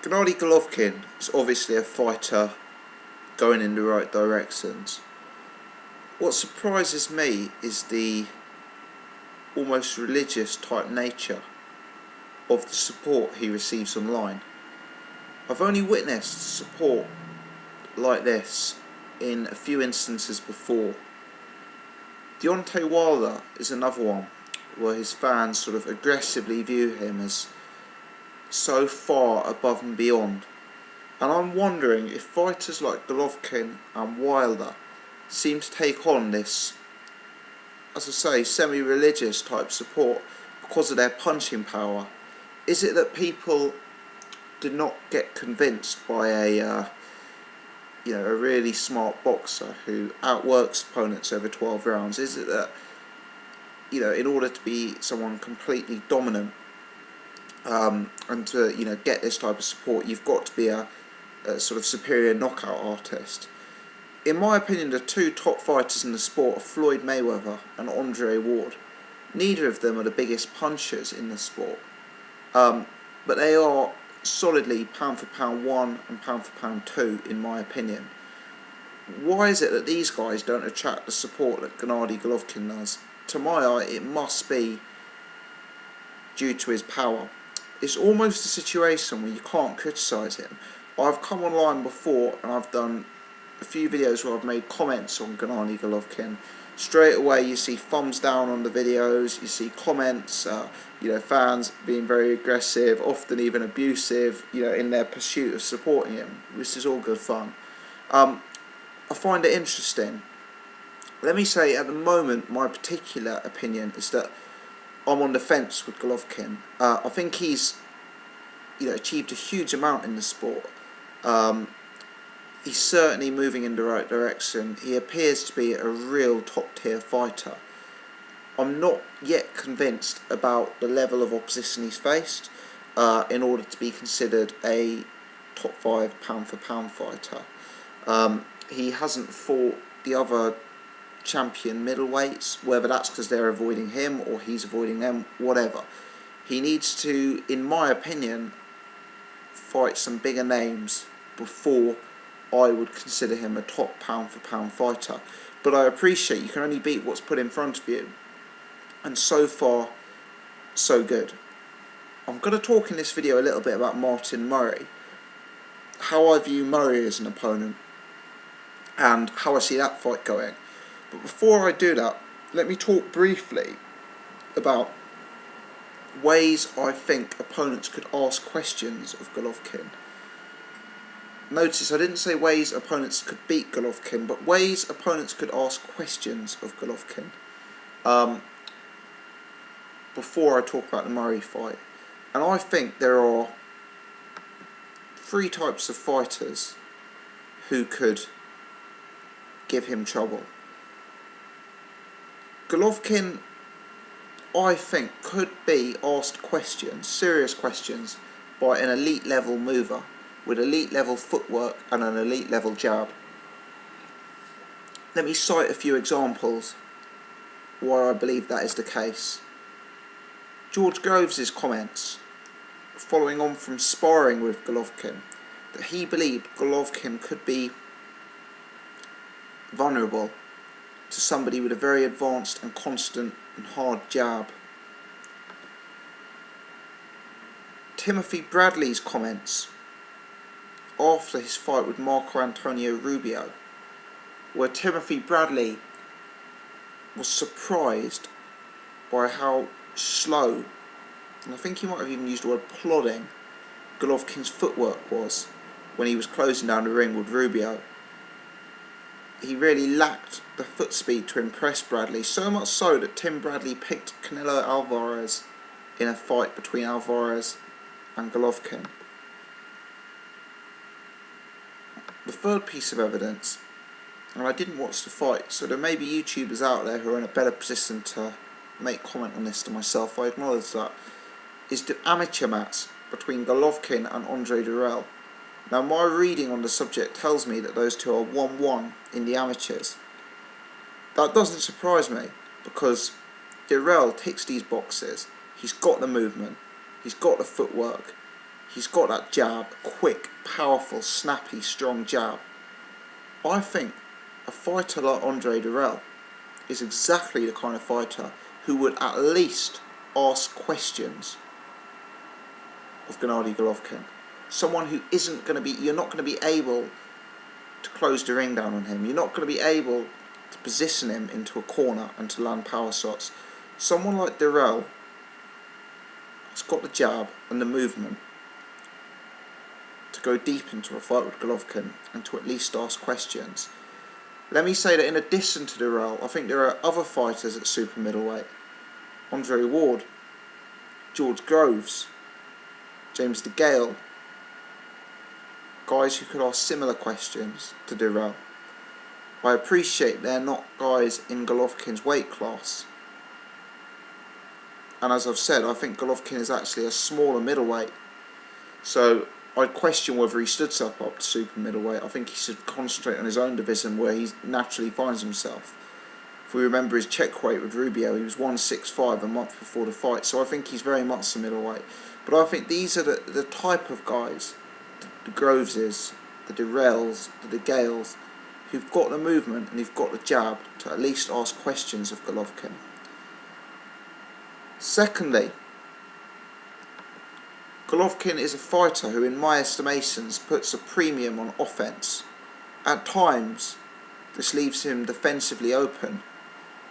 Gennady Golovkin is obviously a fighter going in the right directions. What surprises me is the almost religious type nature of the support he receives online. I've only witnessed support like this in a few instances before. Deontay Wilder is another one where his fans sort of aggressively view him as so far above and beyond. And I'm wondering if fighters like Golovkin and Wilder seem to take on this, as I say, semi-religious type support because of their punching power. Is it that people did not get convinced by a really smart boxer who outworks opponents over 12 rounds? Is it that, in order to be someone completely dominant and to get this type of support, you've got to be a sort of superior knockout artist? In my opinion, the two top fighters in the sport are Floyd Mayweather and Andre Ward. Neither of them are the biggest punchers in the sport, but they are solidly pound for pound 1 and pound for pound 2 in my opinion. Why is it that these guys don't attract the support that Gennady Golovkin does? To my eye, it must be due to his power. It's almost a situation where you can't criticise him. I've come online before and I've done a few videos where I've made comments on Gennady Golovkin. Straight away you see thumbs down on the videos, you see comments, fans being very aggressive, often even abusive, in their pursuit of supporting him. This is all good fun. I find it interesting. Let me say, at the moment, my particular opinion is that I'm on the fence with Golovkin. I think he's achieved a huge amount in the sport. He's certainly moving in the right direction. He appears to be a real top tier fighter. I'm not yet convinced about the level of opposition he's faced in order to be considered a top 5 pound for pound fighter. He hasn't fought the other champion middleweights, whether that's because they're avoiding him or he's avoiding them, whatever. He needs to, in my opinion, fight some bigger names before I would consider him a top pound for pound fighter. But I appreciate you can only beat what's put in front of you, and so far so good. I'm going to talk in this video a little bit about Martin Murray, how I view Murray as an opponent and how I see that fight going. But before I do that, let me talk briefly about ways I think opponents could ask questions of Golovkin. Notice I didn't say ways opponents could beat Golovkin, but ways opponents could ask questions of Golovkin before I talk about the Murray fight. And I think there are 3 types of fighters who could give him trouble. Golovkin, I think, could be asked questions, serious questions, by an elite level mover with elite level footwork and an elite level jab. Let me cite a few examples why I believe that is the case. George Groves' comments, following on from sparring with Golovkin, that he believed Golovkin could be vulnerable to somebody with a very advanced and constant and hard jab. Timothy Bradley's comments after his fight with Marco Antonio Rubio, where Timothy Bradley was surprised by how slow, and I think he might have even used the word plodding, Golovkin's footwork was when he was closing down the ring with Rubio. He really lacked the foot speed to impress Bradley, so much so that Tim Bradley picked Canelo Alvarez in a fight between Alvarez and Golovkin. The third piece of evidence, and I didn't watch the fight, so there may be YouTubers out there who are in a better position to make comment on this than myself, I acknowledge that, is the amateur match between Golovkin and Andre Durrell. Now, my reading on the subject tells me that those two are 1-1 in the amateurs. That doesn't surprise me, because Durrell ticks these boxes. He's got the movement, he's got the footwork, He's got that jab, quick, powerful, snappy, strong jab. I think a fighter like Andre Durrell is exactly the kind of fighter who would at least ask questions of Gennady Golovkin. Someone who isn't going to be, you're not going to be able to close the ring down on him. You're not going to be able to position him into a corner and to land power shots. Someone like Durrell has got the jab and the movement to go deep into a fight with Golovkin and to at least ask questions. Let me say that in addition to Durrell, I think there are other fighters at super middleweight. Andre Ward, George Groves, James DeGale, guys who could ask similar questions to Durrell. I appreciate they're not guys in Golovkin's weight class. And as I've said, I think Golovkin is actually a smaller middleweight. So I'd question whether he stood up to super middleweight. I think he should concentrate on his own division where he naturally finds himself. If we remember his check weight with Rubio, he was 165 a month before the fight. So I think he's very much a middleweight. But I think these are the type of guys, the Groveses, the Durrells, the DeGales, who've got the movement and who've got the jab to at least ask questions of Golovkin. Secondly, Golovkin is a fighter who, in my estimations, puts a premium on offense. At times, this leaves him defensively open.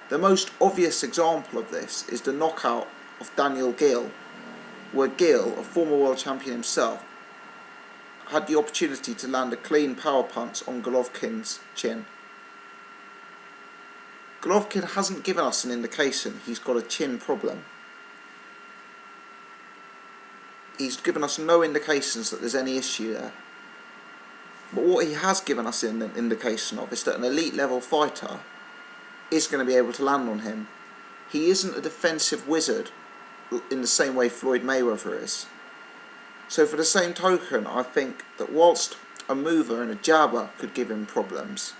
The most obvious example of this is the knockout of Daniel Gill, where Gill, a former world champion himself, had the opportunity to land a clean power punch on Golovkin's chin. Golovkin hasn't given us an indication he's got a chin problem. He's given us no indications that there's any issue there. But what he has given us an indication of is that an elite level fighter is going to be able to land on him. He isn't a defensive wizard in the same way Floyd Mayweather is. So for the same token, I think that whilst a mover and a jabber could give him problems,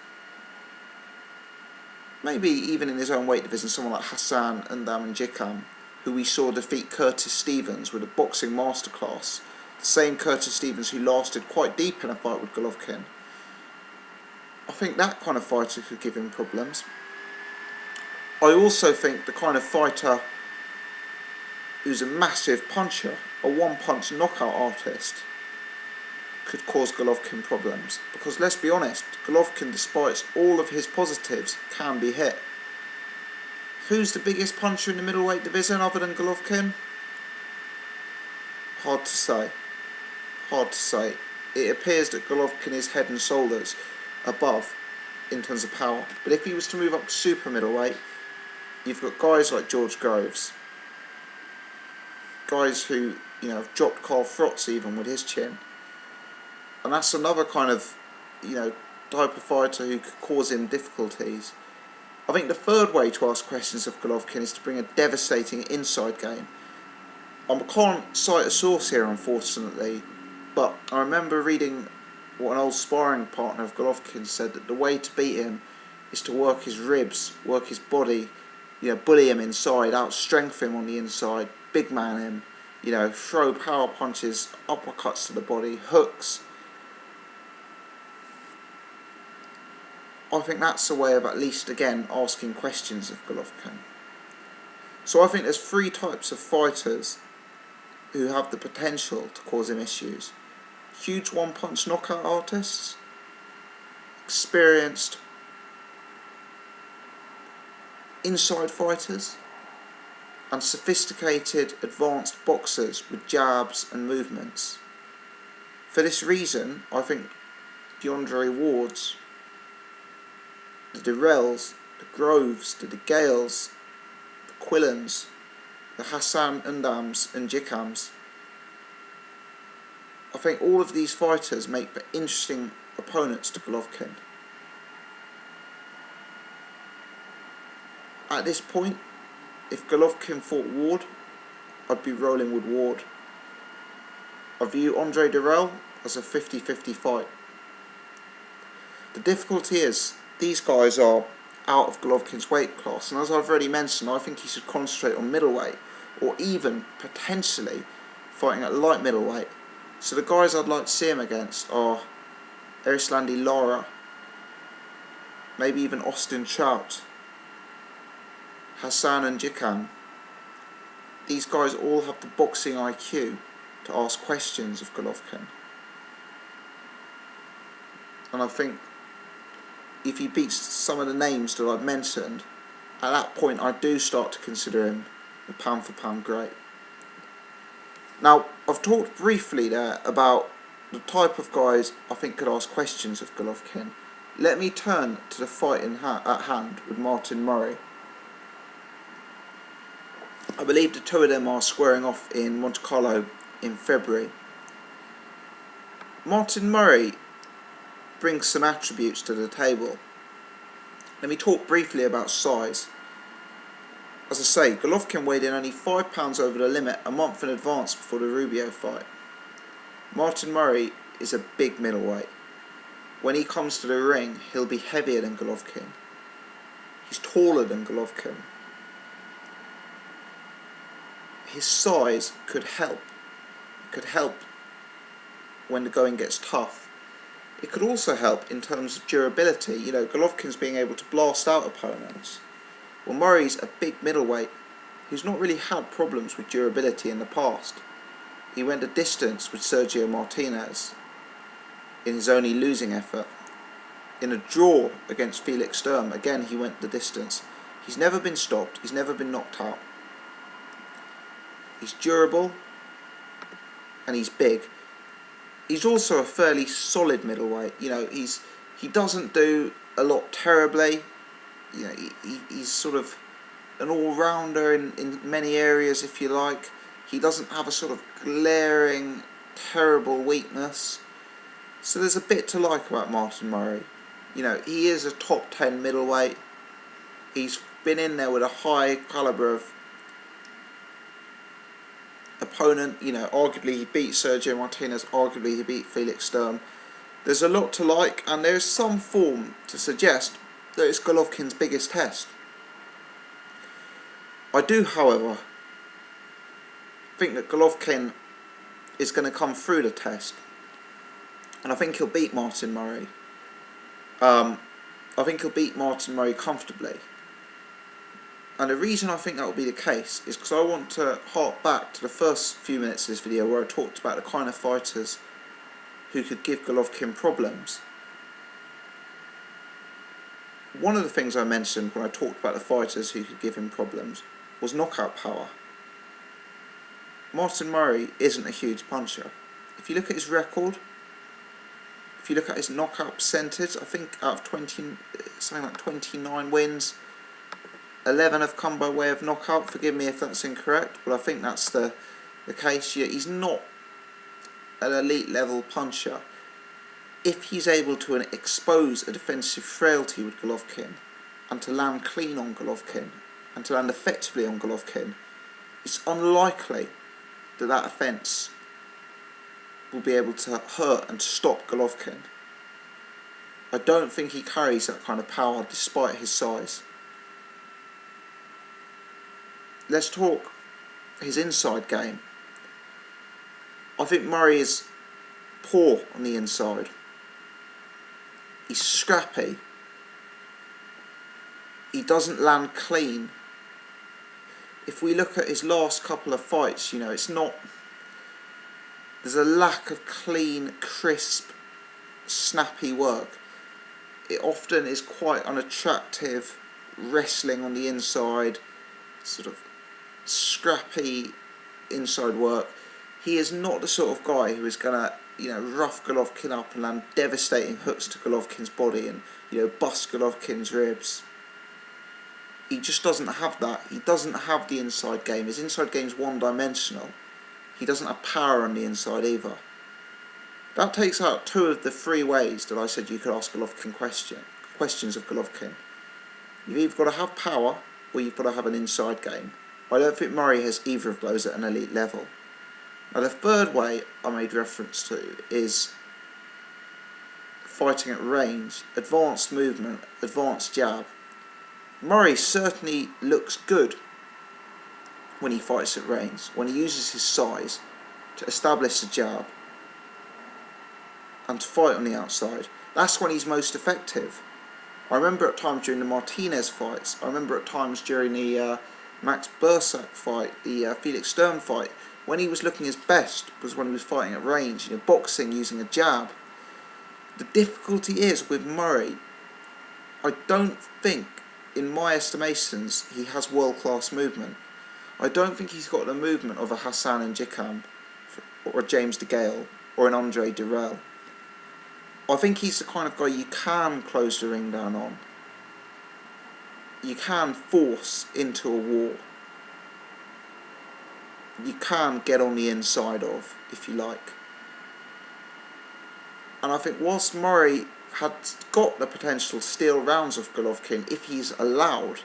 maybe even in his own weight division, someone like Hassan Ndam Njikam, who we saw defeat Curtis Stevens with a boxing masterclass, the same Curtis Stevens who lasted quite deep in a fight with Golovkin. I think that kind of fighter could give him problems. I also think the kind of fighter who's a massive puncher, a one-punch knockout artist, could cause Golovkin problems. Because let's be honest, Golovkin, despite all of his positives, can be hit. Who's the biggest puncher in the middleweight division other than Golovkin? Hard to say. Hard to say. It appears that Golovkin is head and shoulders above in terms of power. But if he was to move up to super middleweight, you've got guys like George Groves, guys who, have dropped Carl Frotz even with his chin. And that's another kind of, type of fighter who could cause him difficulties. I think the third way to ask questions of Golovkin is to bring a devastating inside game. I can't cite a source here, unfortunately, but I remember reading what an old sparring partner of Golovkin said, that the way to beat him is to work his ribs, work his body, bully him inside, outstrength him on the inside, big man him, throw power punches, uppercuts to the body, hooks. I think that's a way of at least, again, asking questions of Golovkin. So I think there's three types of fighters who have the potential to cause him issues. Huge one-punch knockout artists, experienced inside fighters, and sophisticated, advanced boxers with jabs and movements. For this reason, I think the Andre Wards, the Durrells, the Groves, the DeGales, the Quillans, the Hassan Ndams and Jikams, I think all of these fighters make for interesting opponents to Golovkin. At this point, if Golovkin fought Ward, I'd be rolling with Ward. I view Andre Durrell as a 50-50 fight. The difficulty is, these guys are out of Golovkin's weight class, and as I've already mentioned, I think he should concentrate on middleweight, or even potentially fighting at light middleweight. So the guys I'd like to see him against are Erislandi Lara, maybe even Austin Trout, Hassan and Jikan. These guys all have the boxing IQ to ask questions of Golovkin. And I think if he beats some of the names that I've mentioned, at that point I do start to consider him a pound for pound great. Now, I've talked briefly there about the type of guys I think could ask questions of Golovkin. Let me turn to the fight at hand with Martin Murray. I believe the two of them are squaring off in Monte Carlo in February. Martin Murray brings some attributes to the table. Let me talk briefly about size. As I say, Golovkin weighed in only 5 pounds over the limit a month in advance before the Rubio fight. Martin Murray is a big middleweight. When he comes to the ring, he'll be heavier than Golovkin. He's taller than Golovkin. His size could help. It could help when the going gets tough. It could also help in terms of durability. You know, Golovkin's being able to blast out opponents. Well, Murray's a big middleweight who's not really had problems with durability in the past. He went the distance with Sergio Martinez in his only losing effort. In a draw against Felix Sturm, again he went the distance. He's never been stopped, he's never been knocked out. He's durable and he's big. He's also a fairly solid middleweight. You know, he doesn't do a lot terribly. You know, he's sort of an all-rounder in many areas, if you like. He doesn't have a sort of glaring, terrible weakness. So there's a bit to like about Martin Murray. You know, he is a top 10 middleweight. He's been in there with a high calibre of opponent. You know, arguably he beat Sergio Martinez, arguably he beat Felix Sturm. There's a lot to like, and there's some form to suggest that it's Golovkin's biggest test. I do, however, think that Golovkin is going to come through the test, and I think he'll beat Martin Murray. I think he'll beat Martin Murray comfortably. And the reason I think that will be the case is because I want to hark back to the first few minutes of this video where I talked about the kind of fighters who could give Golovkin problems. One of the things I mentioned when I talked about the fighters who could give him problems was knockout power. Martin Murray isn't a huge puncher. If you look at his record, if you look at his knockout percentage, I think out of 20, something like 29 wins, 11 have come by way of knockout. Forgive me if that's incorrect, but I think that's the case. Yeah, he's not an elite level puncher. If he's able to expose a defensive frailty with Golovkin and to land clean on Golovkin and to land effectively on Golovkin, it's unlikely that that offence will be able to hurt and stop Golovkin. I don't think he carries that kind of power despite his size. Let's talk his inside game. I think Murray is poor on the inside. He's scrappy. He doesn't land clean. If we look at his last couple of fights, you know, it's not... There's a lack of clean, crisp, snappy work. It often is quite unattractive wrestling on the inside, sort of scrappy inside work. He is not the sort of guy who is going to, you know, rough Golovkin up and land devastating hooks to Golovkin's body and, you know, bust Golovkin's ribs. He just doesn't have that. He doesn't have the inside game. His inside game's one-dimensional. He doesn't have power on the inside either. That takes out two of the three ways that I said you could ask Golovkin questions of Golovkin. You've either got to have power or you've got to have an inside game. I don't think Murray has either of those at an elite level. Now the third way I made reference to is fighting at range, advanced movement, advanced jab. Murray certainly looks good when he fights at range, when he uses his size to establish the jab and to fight on the outside. That's when he's most effective. I remember at times during the Martinez fights, I remember at times during the Max Bursak fight, the Felix Sturm fight, when he was looking his best was when he was fighting at range, boxing using a jab. The difficulty is with Murray, I don't think, in my estimations, he has world-class movement. I don't think he's got the movement of a Hassan N'Jikam, or a James DeGale, or an Andre Durrell. I think he's the kind of guy you can close the ring down on. You can force into a war. You can get on the inside of, if you like. And I think whilst Murray had got the potential to steal rounds of Golovkin if he's allowed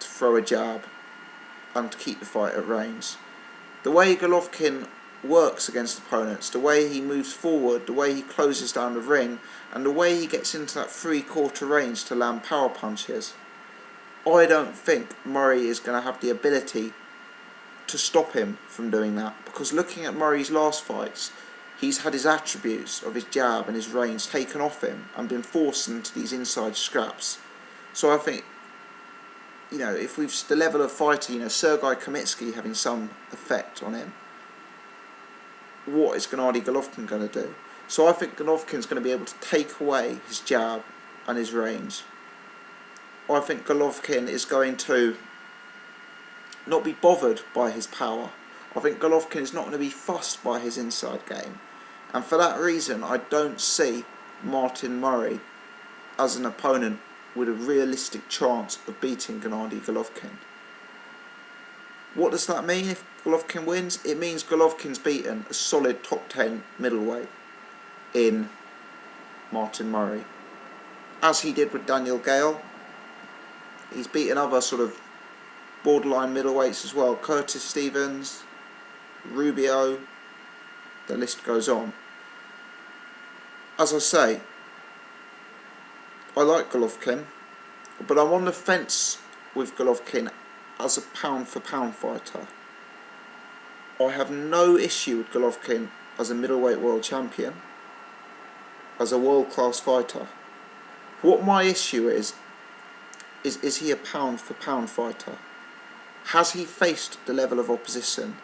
to throw a jab and to keep the fight at range, the way Golovkin works against opponents, the way he moves forward, the way he closes down the ring, and the way he gets into that 3/4 range to land power punches, I don't think Murray is going to have the ability to stop him from doing that, because looking at Murray's last fights, he's had his attributes of his jab and his range taken off him and been forced into these inside scraps. So I think, if we've the level of fighter, Sergei Kamitsky having some effect on him, what is Gennady Golovkin going to do? So I think Golovkin's going to be able to take away his jab and his range. I think Golovkin is going to not be bothered by his power. I think Golovkin is not going to be fussed by his inside game. And for that reason, I don't see Martin Murray as an opponent with a realistic chance of beating Gennady Golovkin. What does that mean if Golovkin wins? It means Golovkin's beaten a solid top 10 middleweight in Martin Murray. As he did with Daniel Gale, he's beaten other sort of borderline middleweights as well. Curtis Stevens, Rubio, the list goes on. As I say, I like Golovkin, but I'm on the fence with Golovkin as a pound-for-pound fighter. I have no issue with Golovkin as a middleweight world champion, as a world-class fighter. What my issue is he a pound-for-pound fighter? Has he faced the level of opposition?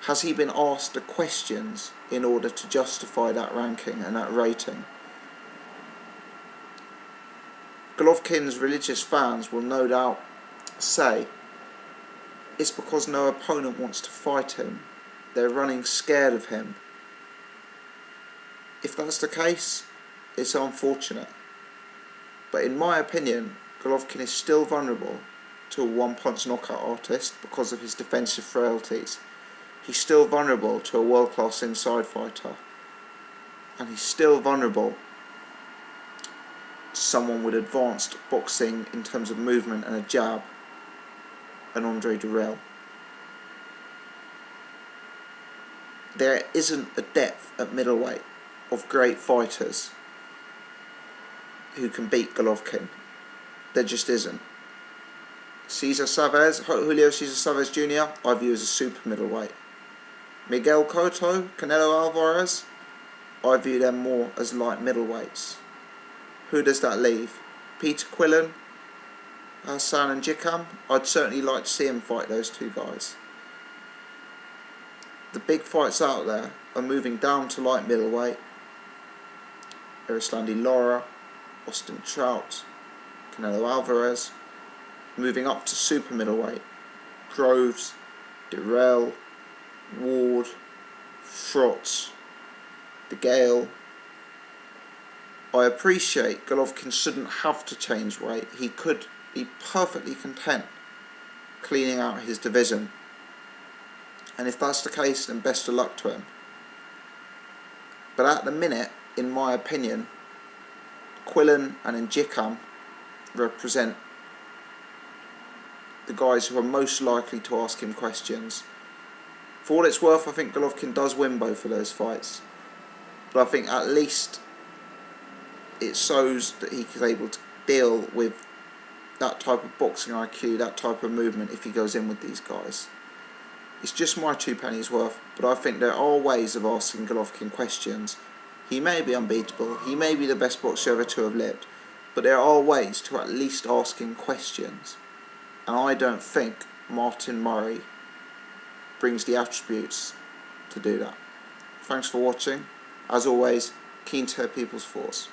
Has he been asked the questions in order to justify that ranking and that rating? Golovkin's religious fans will no doubt say it's because no opponent wants to fight him. They're running scared of him. If that's the case, it's unfortunate. But in my opinion, Golovkin is still vulnerable to a one-punch knockout artist because of his defensive frailties. He's still vulnerable to a world-class inside fighter. And he's still vulnerable to someone with advanced boxing in terms of movement and a jab, and Andre Durrell. There isn't a depth at middleweight of great fighters who can beat Golovkin. There just isn't. Julio Cesar Chavez Jr., I view as a super middleweight. Miguel Cotto, Canelo Alvarez, I view them more as light middleweights. Who does that leave? Peter Quillen, Hassan N'Jikam. I'd certainly like to see him fight those two guys. The big fights out there are moving down to light middleweight. Erislandy Lara, Austin Trout, Canelo Alvarez. Moving up to super middleweight. Groves, Durrell, Ward, Frotz, DeGale. I appreciate Golovkin shouldn't have to change weight. He could be perfectly content cleaning out his division. And if that's the case, then best of luck to him. But at the minute, in my opinion, Quillen and N'Jikam represent the guys who are most likely to ask him questions. For what it's worth, I think Golovkin does win both of those fights. But I think at least it shows that he's able to deal with that type of boxing IQ, that type of movement if he goes in with these guys. It's just my 2 pennies worth, but I think there are ways of asking Golovkin questions. He may be unbeatable, he may be the best boxer ever to have lived, but there are ways to at least ask him questions. And I don't think Martin Murray brings the attributes to do that. Thanks for watching. As always, keen to hear people's thoughts.